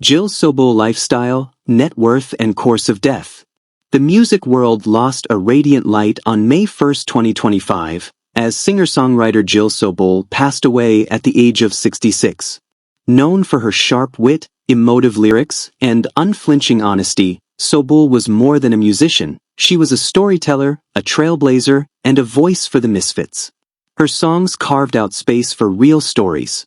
Jill Sobule lifestyle, net worth and course of death. The music world lost a radiant light on May 1, 2025, as singer-songwriter Jill Sobule passed away at the age of 66. Known for her sharp wit, emotive lyrics, and unflinching honesty, Sobule was more than a musician. She was a storyteller, a trailblazer, and a voice for the misfits. Her songs carved out space for real stories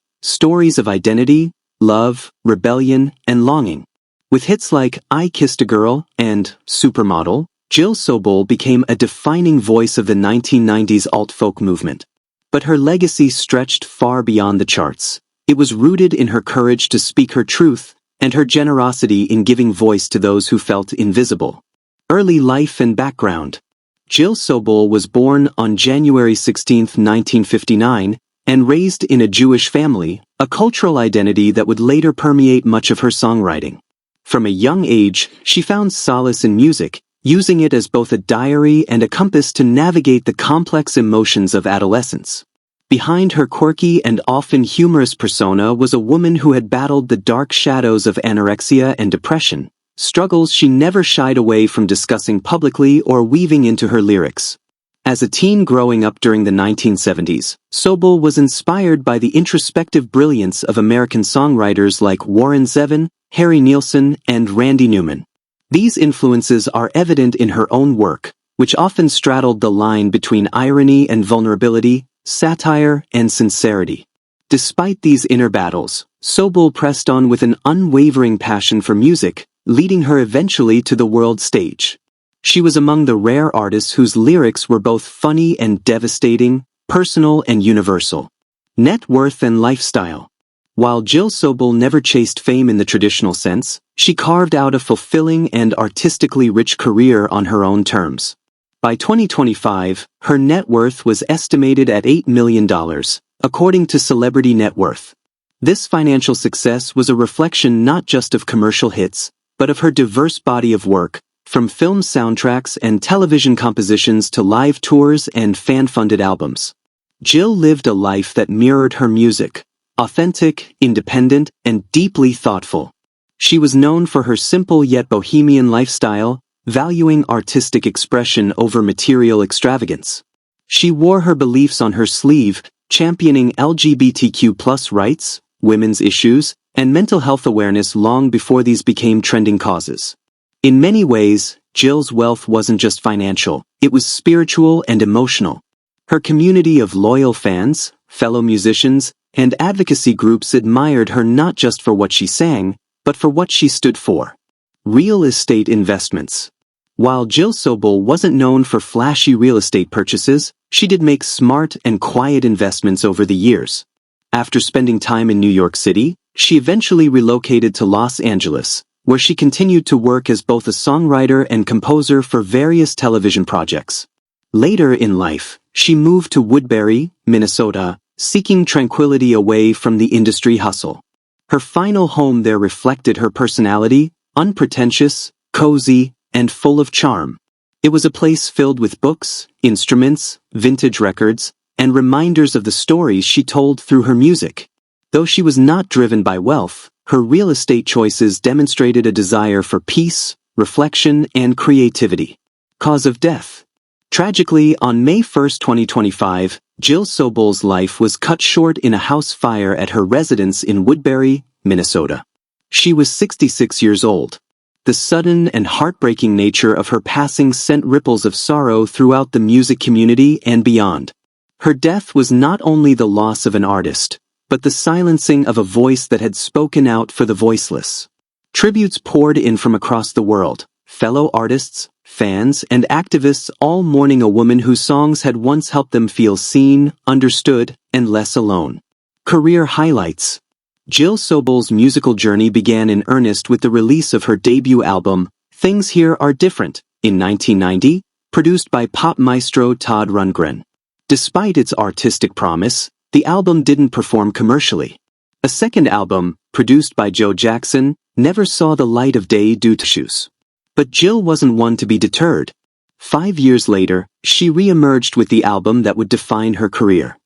of identity, love, rebellion, and longing. With hits like I Kissed a Girl and Supermodel, Jill Sobule became a defining voice of the 1990s alt-folk movement. But her legacy stretched far beyond the charts. It was rooted in her courage to speak her truth and her generosity in giving voice to those who felt invisible. Early life and background. Jill Sobule was born on January 16, 1959, and raised in a Jewish family, a cultural identity that would later permeate much of her songwriting. From a young age, she found solace in music, using it as both a diary and a compass to navigate the complex emotions of adolescence. Behind her quirky and often humorous persona was a woman who had battled the dark shadows of anorexia and depression, struggles she never shied away from discussing publicly or weaving into her lyrics. As a teen growing up during the 1970s, Sobule was inspired by the introspective brilliance of American songwriters like Warren Zevon, Nilsson, and Randy Newman. These influences are evident in her own work, which often straddled the line between irony and vulnerability, satire and sincerity. Despite these inner battles, Sobule pressed on with an unwavering passion for music, leading her eventually to the world stage. She was among the rare artists whose lyrics were both funny and devastating, personal and universal. Net worth and lifestyle. While Jill Sobule never chased fame in the traditional sense, she carved out a fulfilling and artistically rich career on her own terms. By 2025, her net worth was estimated at $8 million, according to Celebrity Net Worth. This financial success was a reflection not just of commercial hits, but of her diverse body of work, from film soundtracks and television compositions to live tours and fan-funded albums. Jill lived a life that mirrored her music, authentic, independent, and deeply thoughtful. She was known for her simple yet bohemian lifestyle, valuing artistic expression over material extravagance. She wore her beliefs on her sleeve, championing LGBTQ+ rights, women's issues, and mental health awareness long before these became trending causes. In many ways, Jill's wealth wasn't just financial, it was spiritual and emotional. Her community of loyal fans, fellow musicians, and advocacy groups admired her not just for what she sang, but for what she stood for. Real estate investments. While Jill Sobule wasn't known for flashy real estate purchases, she did make smart and quiet investments over the years. After spending time in New York City, she eventually relocated to Los Angeles, where she continued to work as both a songwriter and composer for various television projects. Later in life, she moved to Woodbury, Minnesota, seeking tranquility away from the industry hustle. Her final home there reflected her personality, unpretentious, cozy, and full of charm. It was a place filled with books, instruments, vintage records, and reminders of the stories she told through her music. Though she was not driven by wealth, her real estate choices demonstrated a desire for peace, reflection, and creativity. Cause of death. Tragically, on May 1, 2025, Jill Sobule's life was cut short in a house fire at her residence in Woodbury, Minnesota. She was 66 years old. The sudden and heartbreaking nature of her passing sent ripples of sorrow throughout the music community and beyond. Her death was not only the loss of an artist, but the silencing of a voice that had spoken out for the voiceless. Tributes poured in from across the world, fellow artists, fans, and activists all mourning a woman whose songs had once helped them feel seen, understood, and less alone. Career highlights. Jill Sobule's musical journey began in earnest with the release of her debut album, Things Here Are Different, in 1990, produced by pop maestro Todd Rundgren. Despite its artistic promise, the album didn't perform commercially. A second album, produced by Joe Jackson, never saw the light of day due to issues. But Jill wasn't one to be deterred. 5 years later, she re-emerged with the album that would define her career.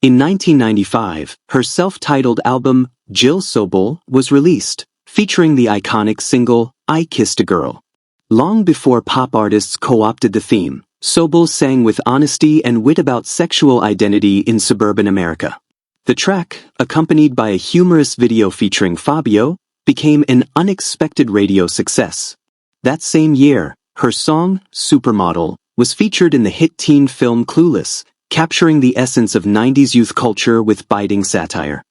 In 1995, her self-titled album, Jill Sobule, was released, featuring the iconic single, I Kissed a Girl. Long before pop artists co-opted the theme, Sobule sang with honesty and wit about sexual identity in suburban America. The track, accompanied by a humorous video featuring Fabio, became an unexpected radio success. That same year, her song, Supermodel, was featured in the hit teen film Clueless, capturing the essence of 90s youth culture with biting satire.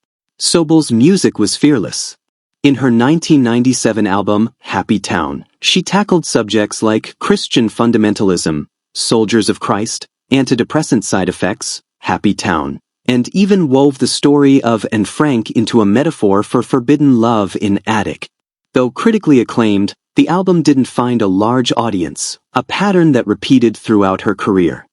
Sobule's music was fearless. In her 1997 album, Happy Town, she tackled subjects like Christian fundamentalism, Soldiers of Christ, antidepressant side effects, Happy Town, and even wove the story of Anne Frank into a metaphor for forbidden love in Attic. Though critically acclaimed, the album didn't find a large audience, a pattern that repeated throughout her career.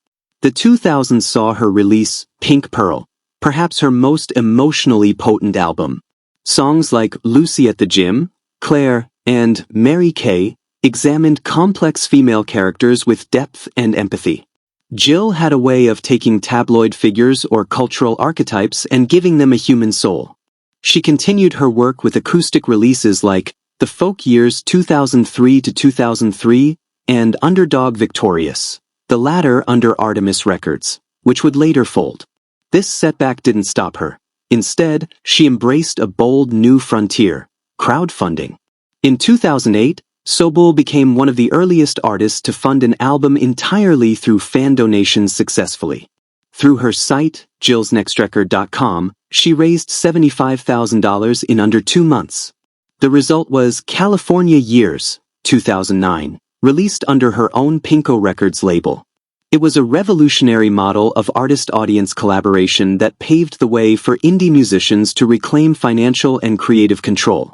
The 2000s saw her release Pink Pearl, perhaps her most emotionally potent album. Songs like Lucy at the Gym, Claire, and Mary Kay examined complex female characters with depth and empathy. Jill had a way of taking tabloid figures or cultural archetypes and giving them a human soul. She continued her work with acoustic releases like The Folk Years 2003 to 2003 and Underdog Victorious, the latter under Artemis Records, which would later fold. This setback didn't stop her. Instead, she embraced a bold new frontier, crowdfunding. In 2008, Sobule became one of the earliest artists to fund an album entirely through fan donations successfully. Through her site, jillsnextrecord.com, she raised $75,000 in under 2 months. The result was California Years, 2009, released under her own Pinko Records label. It was a revolutionary model of artist-audience collaboration that paved the way for indie musicians to reclaim financial and creative control.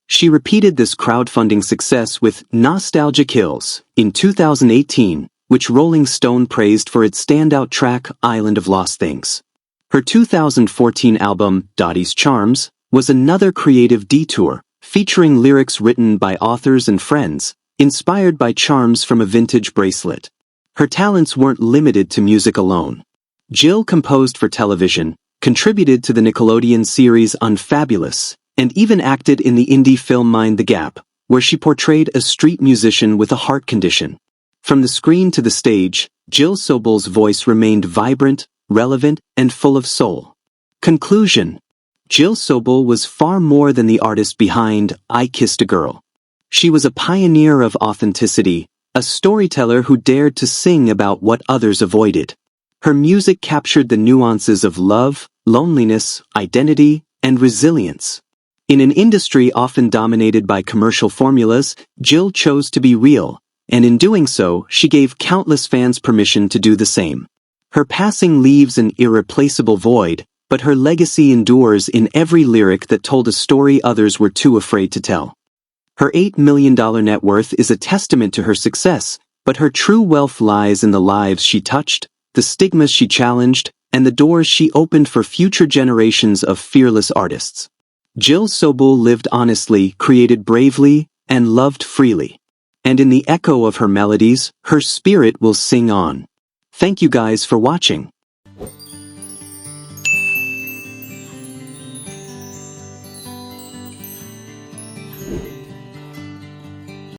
She repeated this crowdfunding success with Nostalgia Kills in 2018, which Rolling Stone praised for its standout track Island of Lost Things. Her 2014 album, Dottie's Charms, was another creative detour, featuring lyrics written by authors and friends, inspired by charms from a vintage bracelet. Her talents weren't limited to music alone. Jill composed for television, contributed to the Nickelodeon series Unfabulous, and even acted in the indie film Mind the Gap, where she portrayed a street musician with a heart condition. From the screen to the stage, Jill Sobule's voice remained vibrant, relevant, and full of soul. Conclusion: Jill Sobule was far more than the artist behind I Kissed a Girl. She was a pioneer of authenticity, a storyteller who dared to sing about what others avoided. Her music captured the nuances of love, loneliness, identity, and resilience. In an industry often dominated by commercial formulas, Jill chose to be real, and in doing so, she gave countless fans permission to do the same. Her passing leaves an irreplaceable void, but her legacy endures in every lyric that told a story others were too afraid to tell. Her $8 million net worth is a testament to her success, but her true wealth lies in the lives she touched, the stigmas she challenged, and the doors she opened for future generations of fearless artists. Jill Sobule lived honestly, created bravely, and loved freely. And in the echo of her melodies, her spirit will sing on. Thank you guys for watching.